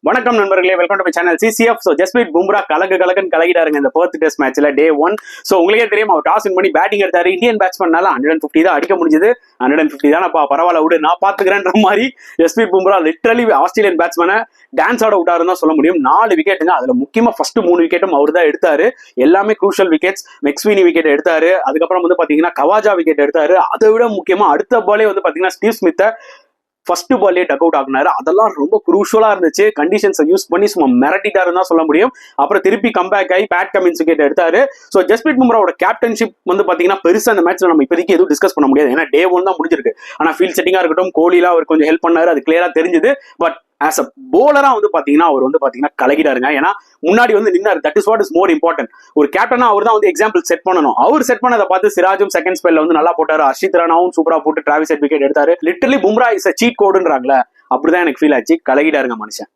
வணக்கம் நண்பர்களே, welcome to my channel CCF. So Jasprit Bumrah கலக்குன்னு கலகிட்டாருங்க இந்த ஃபர்ஸ்ட் டெஸ்ட் மேட்ச்ல டே 1. ஸோ உங்களுக்கே தெரியும், அவர் டாஸ் வின் பண்ணி பேட்டிங் எடுத்தாரு. இந்தியன் பேட்ஸ்மேனால 150 தான் அடிக்க முடிஞ்சது. 150 தானப்பா, பரவாயில்ல விடு, நான் பாத்துக்கிறேன்ற மாதிரி ஜஸ்பிரீத் பும்ரா லிட்டரலி ஆஸ்திரேலியன் பேட்ஸ்மேனை டான்ஸ் ஆட விட்டாருன்னு தான் சொல்ல முடியும். 4 விக்கெட்டுங்க. அதுல முக்கியமா ஃபர்ஸ்ட் 3 விக்கெட்டும் அவர் தான் எடுத்தாரு. எல்லாமே குரூஷியல் விக்கெட்ஸ். மெக்ஸ்வீனி விக்கெட் எடுத்தாரு. அதுக்கப்புறம் வந்து பாத்தீங்கன்னா கவாஜா விக்கெட் எடுத்தாரு. அதை விட முக்கியமா அடுத்த பாலே வந்து பாத்தீங்கன்னா ஸ்டீவ் ஸ்மித்தை ஃபர்ஸ்ட் பால்லே டக் அவுட் ஆகினாரு. அதெல்லாம் ரொம்ப குரூஷியலா இருந்துச்சு. கண்டிஷன்ஸை யூஸ் பண்ணி சும்மா மிரட்டிட்டாருன்னு தான் சொல்ல முடியும். அப்புறம் திருப்பி கம்பேக் ஆகி பேட் கமின்ஸ் விக்கெட் எடுத்தாரு. ஸோ ஜஸ்பிரீத் பும்ராவோட கேப்டன்ஷிப் வந்து பாத்தீங்கன்னா பெருசா அந்த மேட்ச்ல நம்ம இப்போதைக்கு எதுவும் டிஸ்கஸ் பண்ண முடியாது. ஏன்னா டே 1 தான் முடிஞ்சிருக்கு. ஆனா ஃபீல்ட் செட்டிங்கா இருக்கட்டும், கோலிலாம் அவர் கொஞ்சம் ஹெல்ப் பண்ணாரு, அது கிளியரா தெரிஞ்சது. பட் ஆஸ் அ போலரா வந்து பாத்தீங்கன்னா அவர் வந்து பாத்தீங்கன்னா கலகிடாருங்க. ஏன்னா முன்னாடி வந்து நின்னாரு. That is what is more important. ஒரு கேப்டனா அவர் தான் வந்து எக்ஸாம்பிள் செட் பண்ணணும். அவர் செட் பண்ணதை பார்த்து சிராஜும் செகண்ட் ஸ்பெல்ல வந்து நல்லா போட்டாரு. ஹர்ஷித் ராணாவும் சூப்பரா போட்டு டிராவிஸ் ஹெட் விக்கெட் எடுத்தாரு. Literally Bumrah is a cheat கோடுன்றாங்களே, அப்படிதான் எனக்கு ஃபீல் ஆச்சு. கலகிடாருங்க மனுஷன்.